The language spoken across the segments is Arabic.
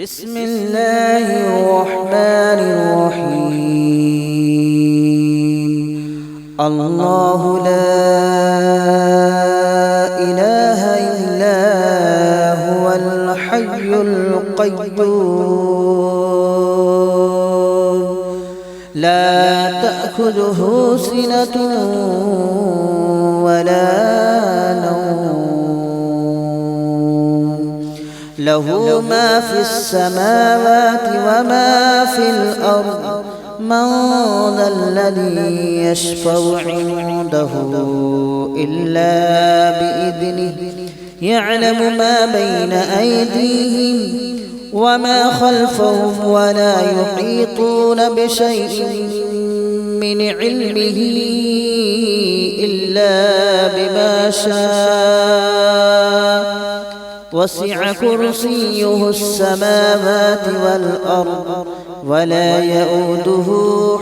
بسم الله الرحمن الرحيم. الله لا إله إلا هو الحي القيوم لا تأخذه سنة ولا نوم له ما في السماوات وما في الأرض من ذا الذي يشفع عنده إلا بإذنه يعلم ما بين أيديهم وما خلفهم ولا يحيطون بشيء من علمه إلا بما شاء وسع كرسيه السماوات والأرض ولا يؤوده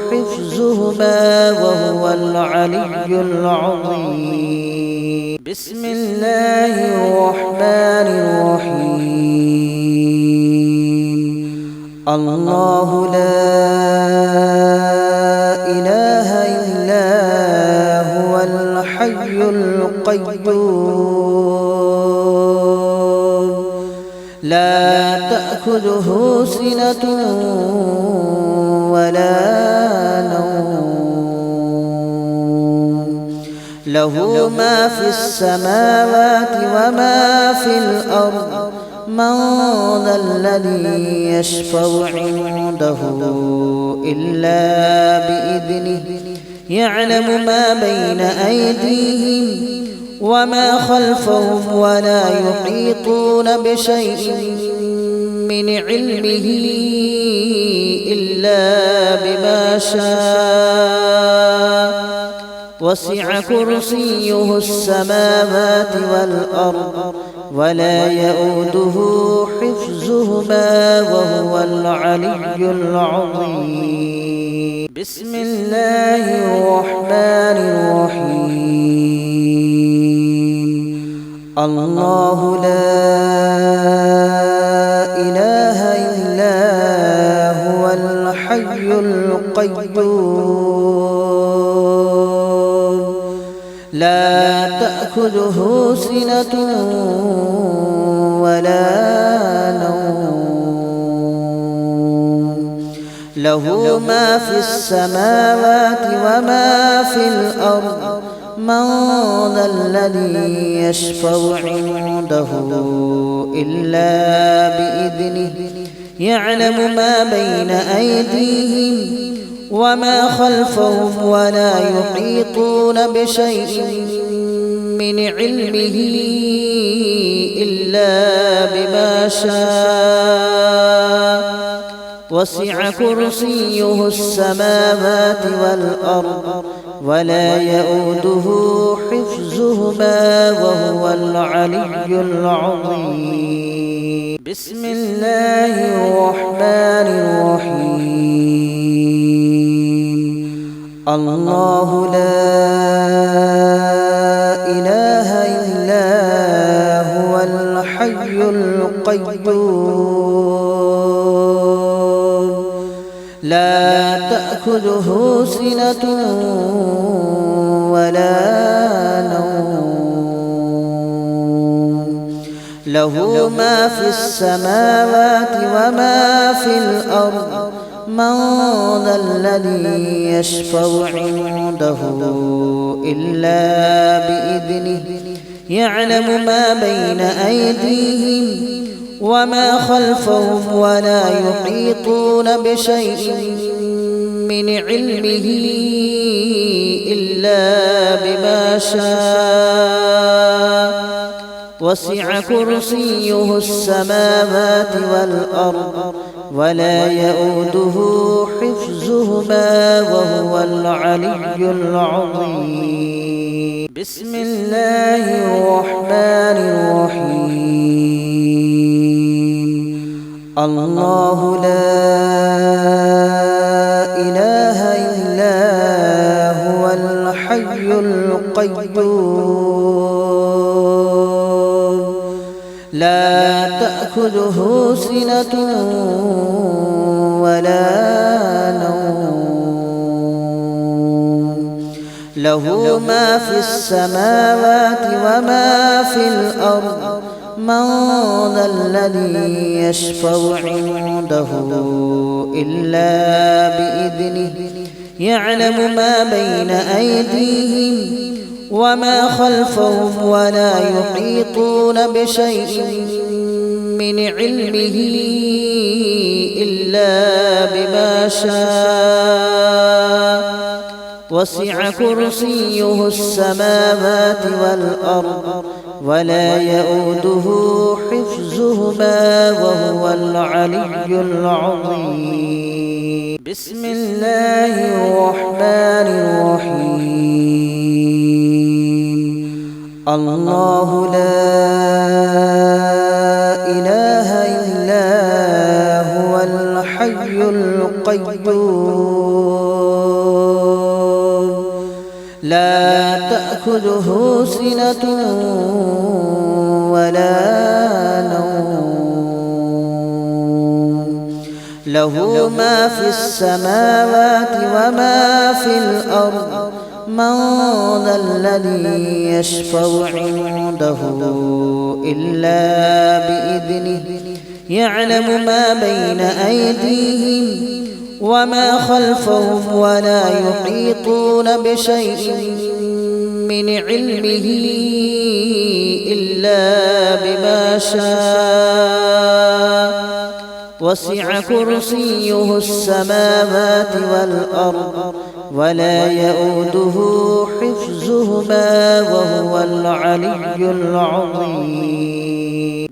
حفظهما وهو العلي العظيم. بسم الله الرحمن الرحيم. الله لا إله إلا هو الحي القيوم لا تأخذه سنة ولا نوم له ما في السماوات وما في الأرض من ذا الذي يشفع عنده إلا بإذنه يعلم ما بين أيديهم وما خلفهم ولا يحيطون بشيء من علمه إلا بما شاء وسع كرسيه السماوات والأرض ولا يؤوده حفظهما وهو العلي العظيم. بسم الله الرحمن الرحيم. الله لا إله إلا هو الحي القيوم لا تأخذه سنة ولا نوم له ما في السماوات وما في الأرض من ذا الذي يشفع عنده إلا بإذنه يعلم ما بين أيديهم وما خلفهم ولا يحيطون بشيء من علمه إلا بما شاء وسع كرسيه السماوات والأرض ولا يؤوده حفظهما وهو العلي العظيم. بسم الله الرحمن الرحيم. الله لا إله إلا هو الحي القيوم لا تأخذه سنة ولا نوم له ما في السماوات وما في الأرض من ذا الذي يشفع عنده إلا بإذنه يعلم ما بين أيديهم وما خلفهم ولا يحيطون بشيء من علمه إلا بما شاء وسع كرسيه السماوات والأرض ولا يؤوده حفظهما وهو العلي العظيم. بسم الله الرحمن الرحيم. الله لا إله إلا هو الحي القيوم لا تأخذه سنة ولا نوم له ما في السماوات وما في الأرض من ذا الذي يشفع عنده إلا بإذنه يعلم ما بين أيديهم وما خلفهم ولا يحيطون بشيء من علمه إلا بما شاء وسع كرسيه السماوات والأرض ولا يؤوده حفظهما وهو العلي العظيم. بسم الله الرحمن الرحيم. الله لا إله إلا هو الحي القيوم لا تأخذه سنة ولا نوم له ما في السماوات وما في الأرض من ذا الذي يشفع عنده إلا بإذنه يعلم ما بين أيديهم وما خلفهم ولا يحيطون بشيء من علمه إلا بما شاء وسع كرسيه السماوات والأرض ولا يؤوده حفظهما وهو العلي العظيم.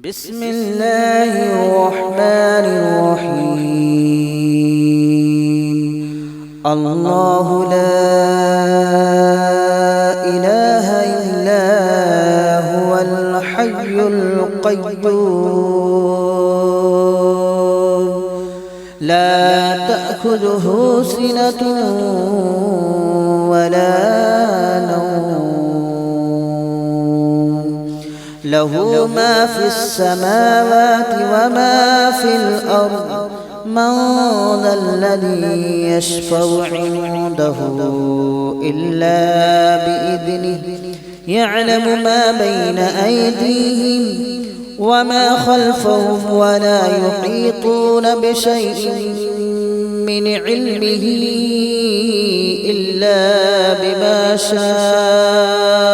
بسم الله الرحمن الرحيم. الله لا إله إلا هو الحي القيوم لا تأخذه سنة ولا نوم له ما في السماوات وما في الأرض من ذا الذي يشفع عنده إلا بإذنه يعلم ما بين أيديهم وما خلفهم ولا يحيطون بشيء من علمه إلا بما شاء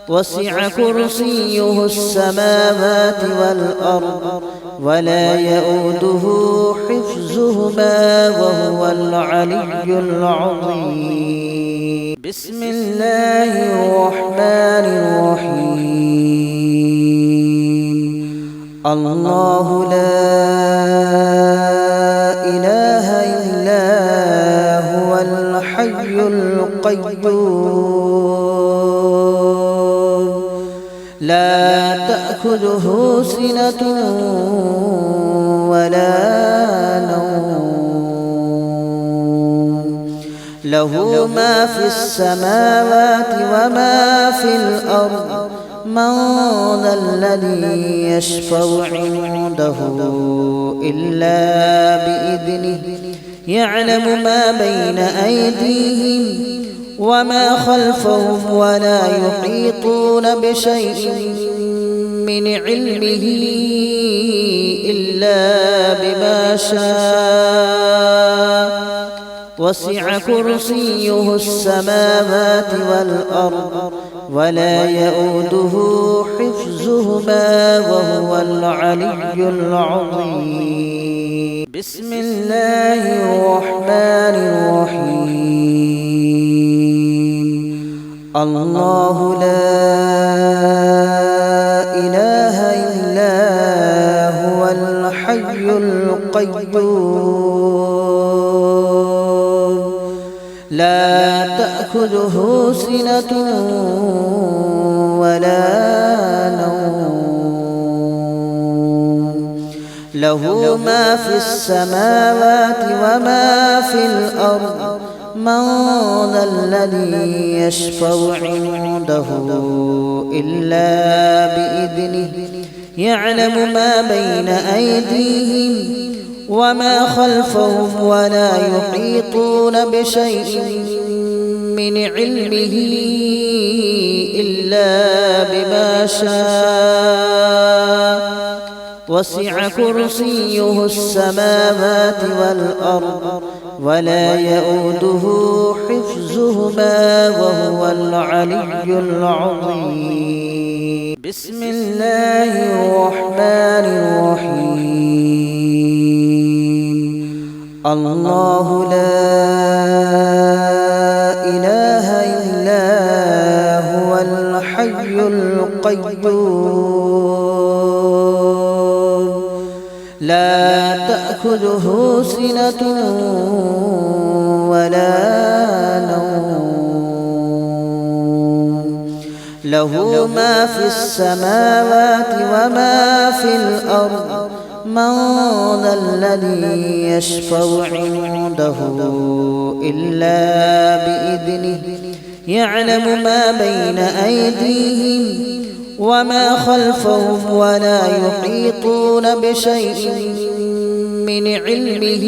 وسع كرسيه السماوات والأرض ولا يؤوده حفظهما وهو العلي العظيم. بسم الله الرحمن الرحيم. الله لا إله إلا هو الحي القيوم لا تأخذه سنة ولا نوم له ما في السماوات وما في الأرض من ذا الذي يشفع عنده إلا بإذنه يعلم ما بين أيديهم وما خلفهم ولا يحيطون بشيء من علمه إلا بما شاء وسع كرسيه السماوات والأرض ولا يؤوده حفظهما وهو العلي العظيم. بسم الله الرحمن الرحيم. الله لا إله إلا هو الحي القيوم لا تأخذه سنة ولا نوم له ما في السماوات وما في الأرض من ذا الذي يشفع عنده إلا بإذنه يعلم ما بين أيديهم وما خلفهم ولا يحيطون بشيء من علمه إلا بما شاء وسع كرسيه السماوات والأرض ولا يؤوده حفظهما وهو العلي العظيم. بسم الله الرحمن الرحيم. الله لا إله إلا هو الحي القيوم لا تأخذه سنة ولا نوم له ما في السماوات وما في الأرض من ذا الذي يشفع عنده إلا بإذنه يعلم ما بين أيديهم وما خلفهم ولا يحيطون بشيء من علمه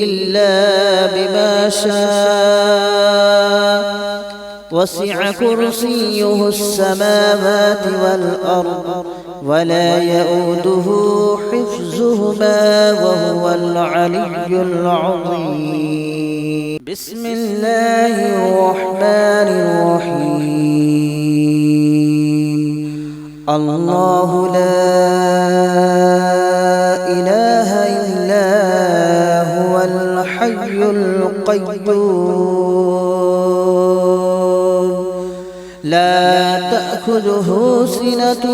إلا بما شاء وسع كرسيه السماوات والأرض ولا يؤوده حفظهما وهو العلي العظيم. بسم الله الرحمن الرحيم. الله لا إله إلا هو الحي القيوم لا تأخذه سنة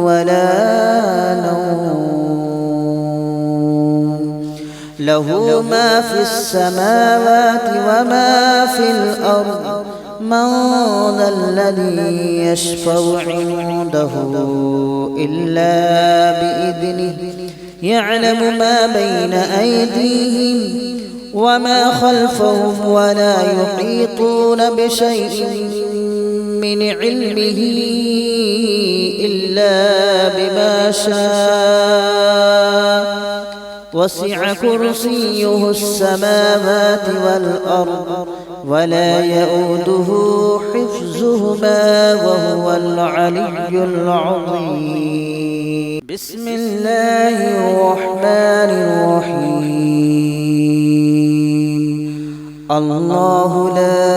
ولا نوم له ما في السماوات وما في الأرض من ذا الذي يشفع عنده إلا بإذنه يعلم ما بين أيديهم وما خلفهم ولا يحيطون بشيء من علمه إلا بما شاء وسع كرسيه السماوات والأرض ولا يؤوده حفظهما وهو العلي العظيم. بسم الله الرحمن الرحيم. الله لا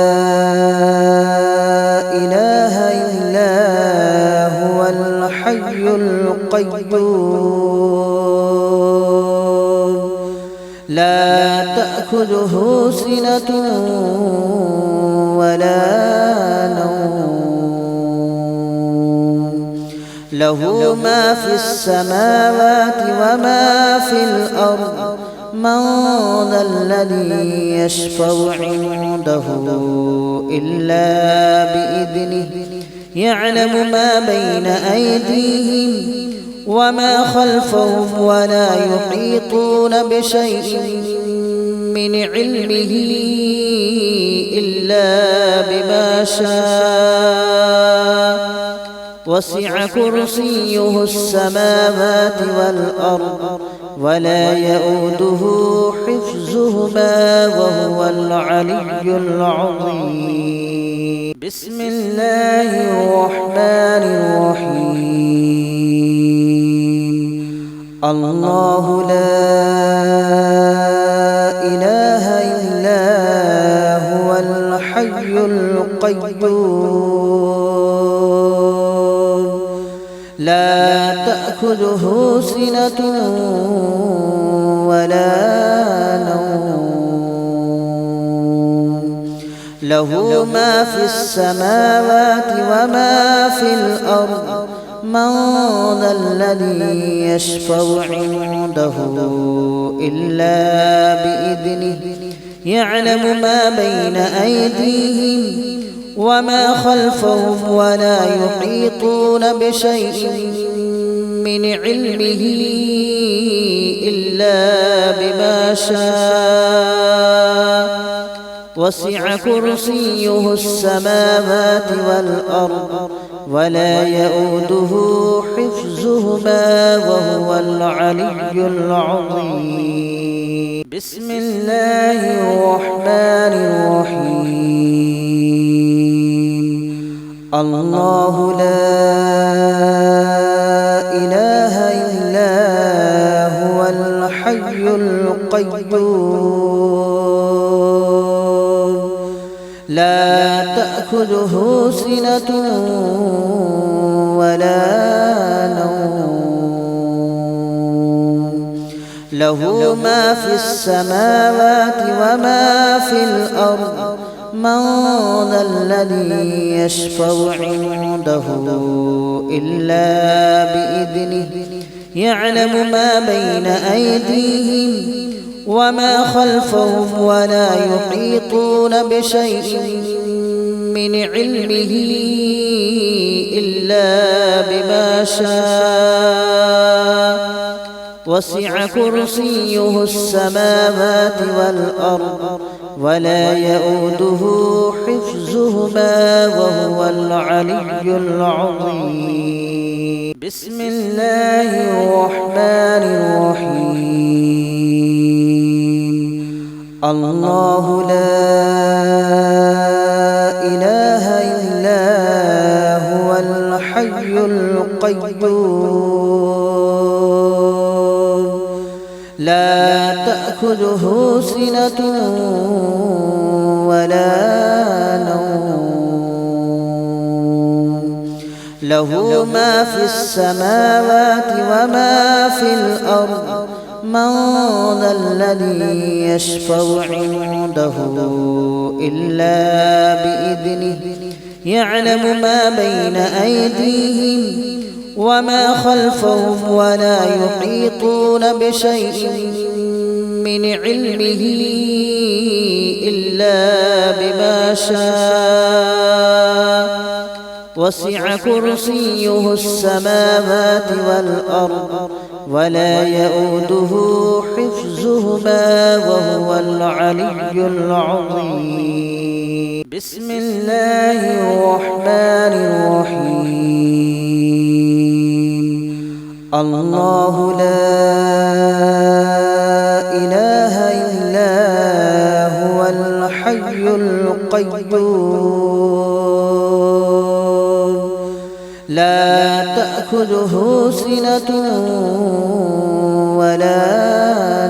إله إلا هو الحي القيوم لا تأخذه سنة ولا نوم له ما في السماوات وما في الأرض من ذا الذي يشفع عنده إلا بإذنه يعلم ما بين أيديهم وما خلفهم ولا يحيطون بشيء من علمه إلا بما شاء وسع كرسيه السماوات والأرض ولا يؤوده حفظهما وهو العلي العظيم. بسم الله الرحمن الرحيم. الله لا إله إلا هو الحي القيوم لا تأخذه سنة ولا نوم له ما في السماوات وما في الأرض من ذا الذي يشفع عنده إلا بإذنه يعلم ما بين أيديهم وما خلفهم ولا يحيطون بشيء من علمه إلا بما شاء وسع كرسيه السماوات والأرض ولا يؤوده حفظهما وهو العلي العظيم. بسم الله الرحمن الرحيم. الله لا إله إلا هو الحي القيوم لا تأخذه سنة ولا نوم له ما في السماوات وما في الأرض من ذا الذي يشفع عنده إلا بإذنه يعلم ما بين أيديهم وما خلفهم ولا يحيطون بشيء من علمه إلا بما شاء وسع كرسيه السماوات والأرض ولا يؤوده حفظهما وهو العلي العظيم. بسم الله الرحمن الرحيم. الله لا إله إلا هو الحي القيوم لا تأخذه سنة ولا نوم له ما في السماوات وما في الأرض من ذا الذي يشفع عنده إلا بإذنه يعلم ما بين أيديهم وما خلفهم ولا يحيطون بشيء من علمه إلا بما شاء وسع كرسيه السماوات والأرض ولا يؤوده حفظهما وهو العلي العظيم. بسم الله الرحمن الرحيم. الله لا إله إلا هو الحي القيوم لا تأخذه سنة ولا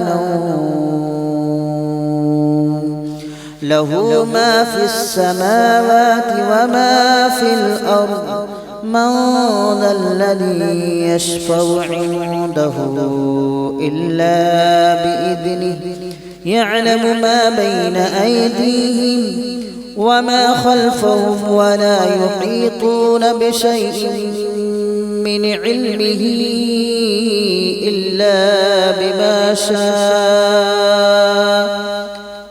نوم له ما في السماوات وما في الأرض من ذا الذي يشفع عنده إلا بإذنه يعلم ما بين أيديهم وما خلفهم ولا يحيطون بشيء من علمه إلا بما شاء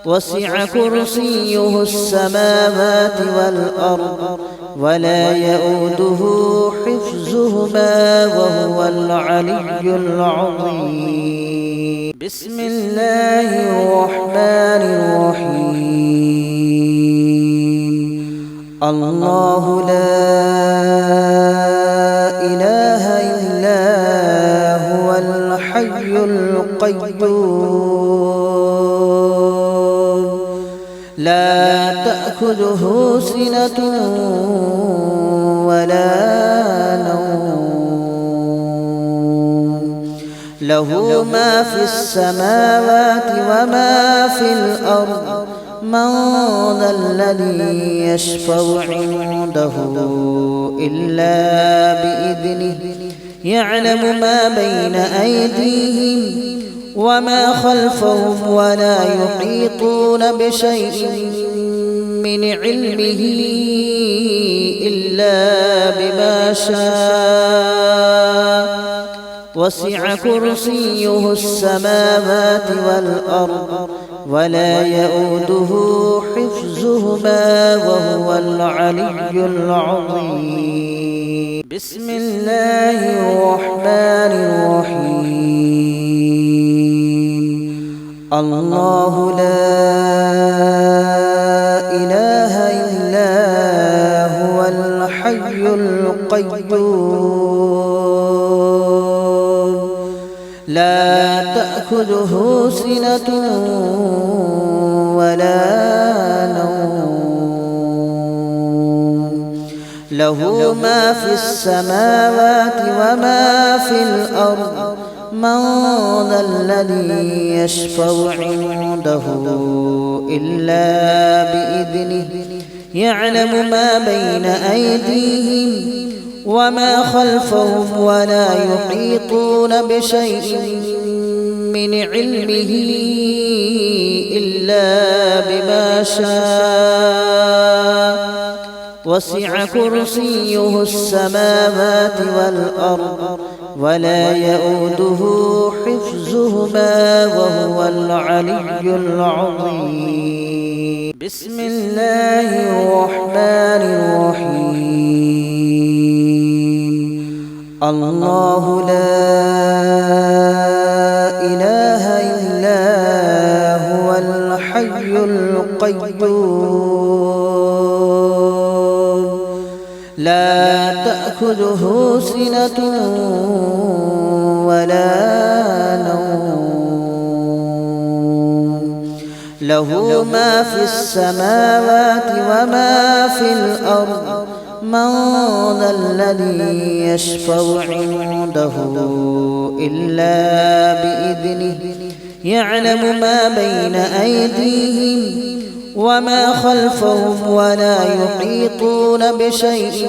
وسع كرسيه السماوات والأرض ولا يؤوده حفظهما وهو العلي العظيم. بسم الله الرحمن الرحيم. الله لا إله إلا هو الحي القيوم لا تأخذه سنة ولا نوم له ما في السماوات وما في الأرض من ذا الذي يشفع عنده إلا بإذنه يعلم ما بين أيديهم وما خلفهم ولا يحيطون بشيء من علمه إلا بما شاء وسع كرسيه السماوات والأرض ولا يؤوده حفظهما وهو العلي العظيم. بسم الله الرحمن الرحيم. الله لا إله إلا هو الحي القيوم لا تأخذه سنة ولا نوم له ما في السماوات وما في الأرض من ذا الذي يشفع عنده إلا بإذنه يعلم ما بين أيديهم وما خلفهم ولا يحيطون بشيء من علمه إلا بما شاء وسع كرسيه السماوات والأرض ولا يؤوده حفظهما وهو العلي العظيم بسم الله الرحمن الرحيم الله لا إله إلا هو الحي القيوم لا تأخذه سنة ولا نوم له ما في السماوات وما في الأرض من ذا الذي يشفع عنده إلا بإذنه يعلم ما بين أيديهم وما خلفهم ولا يحيطون بشيء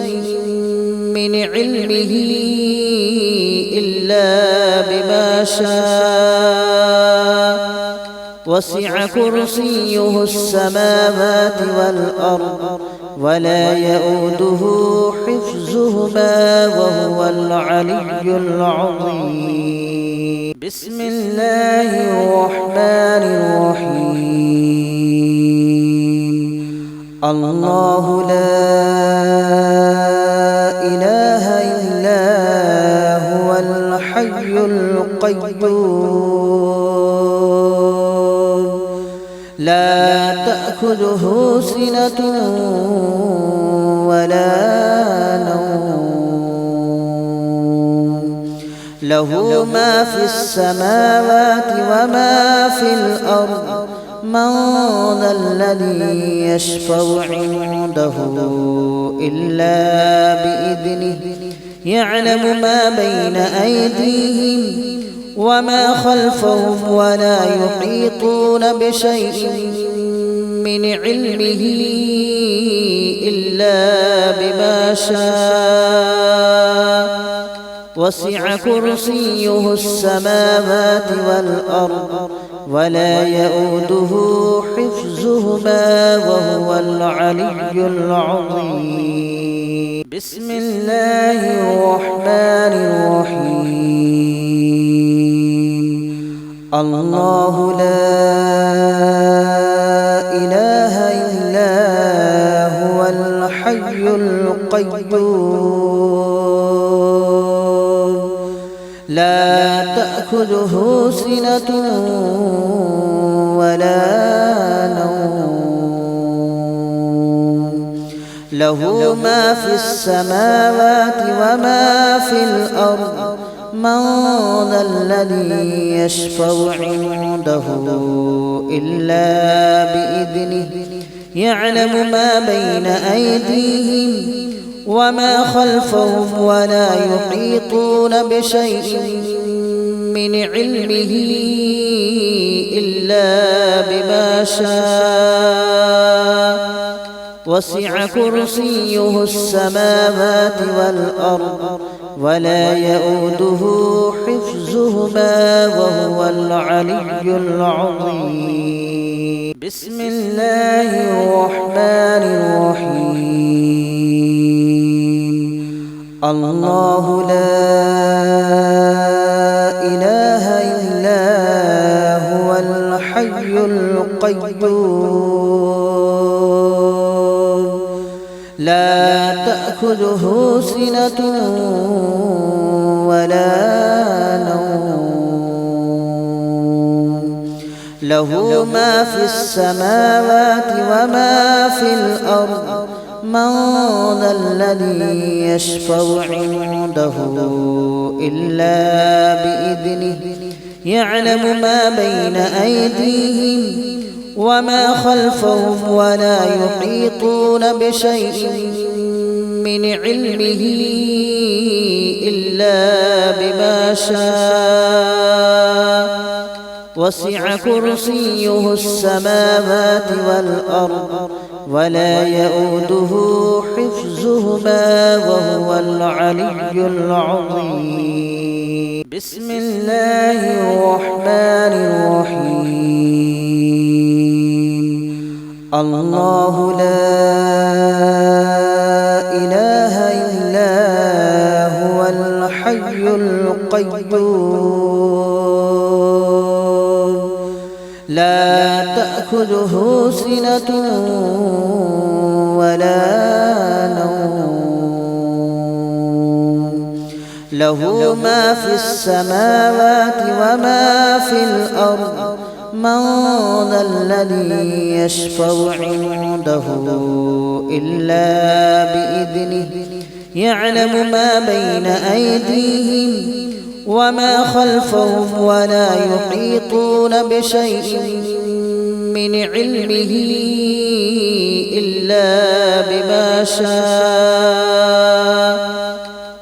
من علمه إلا بما شاء وسع كرسيه السماوات والأرض ولا يؤوده حفظهما وهو العلي العظيم بسم الله الرحمن الرحيم الله لا إله إلا هو الحي القيوم لا تأخذه سنة ولا نوم له ما في السماوات وما في الأرض من ذا الذي يشفع عنده إلا بإذنه يعلم ما بين أيديهم وما خلفهم ولا يحيطون بشيء من علمه إلا بما شاء وسع كرسيه السماوات والأرض ولا يؤوده حفظهما وهو العلي العظيم بسم الله الرحمن الرحيم الله لا إله إلا هو الحي القيوم لا تأخذه سنة ولا نوم له ما في السماوات وما في الأرض من ذا الذي يشفع عنده إلا بإذنه يعلم ما بين أيديهم وما خلفهم ولا يحيطون بشيء من علمه إلا بما شاء وسع كرسيه السماوات والأرض ولا يؤوده حفظهما وهو العلي العظيم بسم الله الرحمن الرحيم الله لا إله إلا هو الحي القيوم لا تأخذه سنة ولا نوم له ما في السماوات وما في الأرض من ذا الذي يشفع عنده إلا بإذنه يعلم ما بين أيديهم وما خلفهم ولا يحيطون بشيء من علمه إلا بما شاء وسع كرسيه السماوات والأرض ولا يؤوده حفظهما وهو العلي العظيم. بسم الله الرحمن الرحيم. الله لا إله إلا هو الحي القيوم لا تأخذه سنة ولا نوم له ما في السماوات وما في الأرض من ذا الذي يشفع عنده إلا بإذنه يعلم ما بين أيديهم وما خلفهم ولا يحيطون بشيء من علمه إلا بما شاء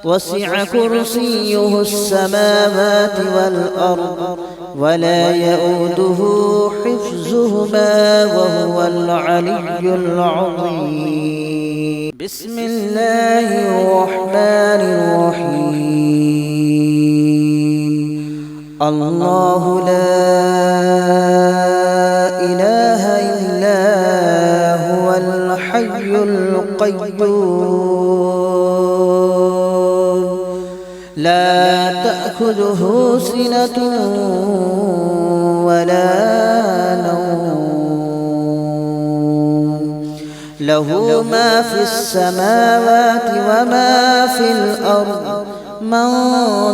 وسع كرسيه السماوات والأرض ولا يؤوده حفظهما وهو العلي العظيم. بسم الله الرحمن الرحيم. الله لا إله إلا هو الحي القيوم لا تأخذه سنة ولا نوم له ما في السماوات وما في الأرض من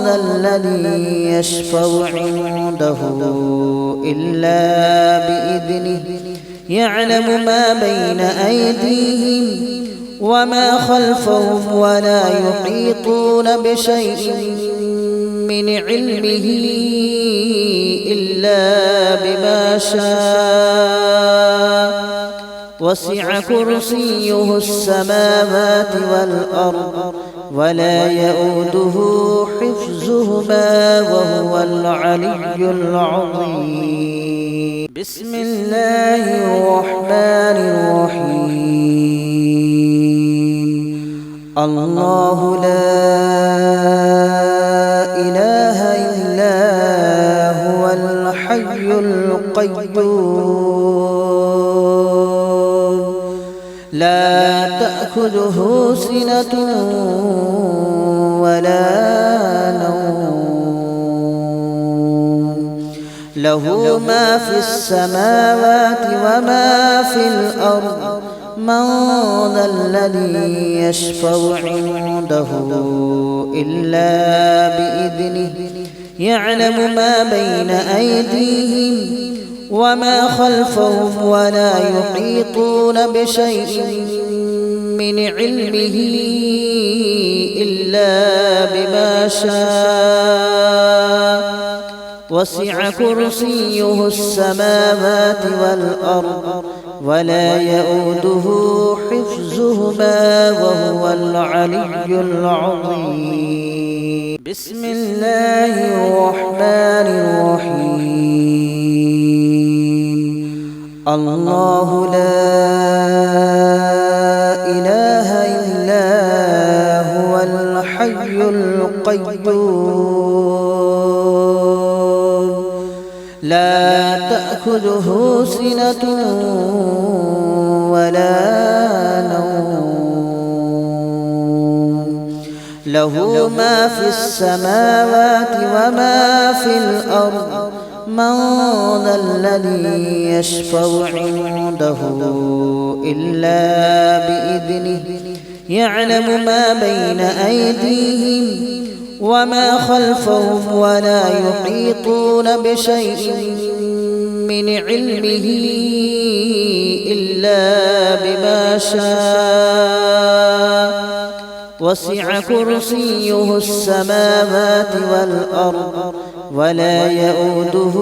ذا الذي يشفع عنده إلا بإذنه يعلم ما بين أيديهم وما خلفهم ولا يحيطون بشيء من علمه إلا بما شاء وسع كرسيه السماوات والأرض ولا يؤوده حفظهما وهو العلي العظيم. بسم الله الرحمن الرحيم. الله لا إله إلا هو الحي القيوم لا تأخذه سنة ولا نوم له ما في السماوات وما في الأرض من ذا الذي يشفع عنده إلا بإذنه يعلم ما بين أيديهم وما خلفهم ولا يحيطون بشيء من علمه إلا بما شاء وسع كرسيه السماوات والأرض ولا يؤوده حفظهما وهو العلي العظيم. بسم الله الرحمن الرحيم. الله لا إله إلا هو الحي القيوم لا تأخذه سنة ولا نوم له ما في السماوات وما في الأرض من ذا الذي يشفع عنده إلا بإذنه يعلم ما بين أيديهم وما خلفهم ولا يحيطون بشيء من علمه إلا بما شاء وسع كرسيه السماوات والأرض ولا يؤوده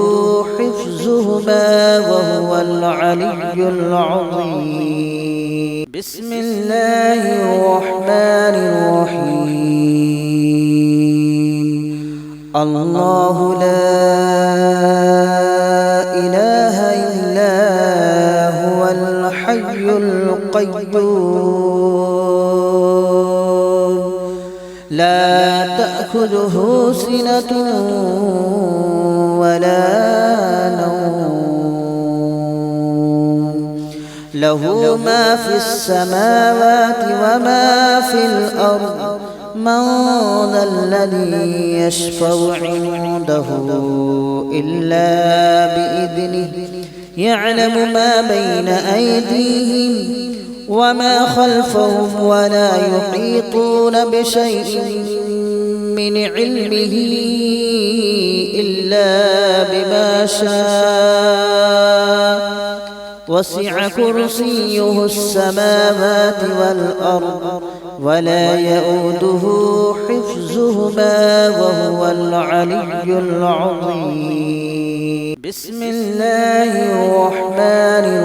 حفظهما وهو العلي العظيم. بسم الله الرحمن الرحيم. الله لا إله إلا هو الحي القيوم لا تأخذه سنة ولا نوم له ما في السماوات وما في الأرض من ذا الذي يشفع عنده إلا بإذنه يعلم ما بين أيديهم وما خلفهم ولا يحيطون بشيء من علمه إلا بما شاء وسع كرسيه السماوات والأرض ولا يؤوده حفظهما وهو العلي العظيم. بسم الله الرحمن الرحيم.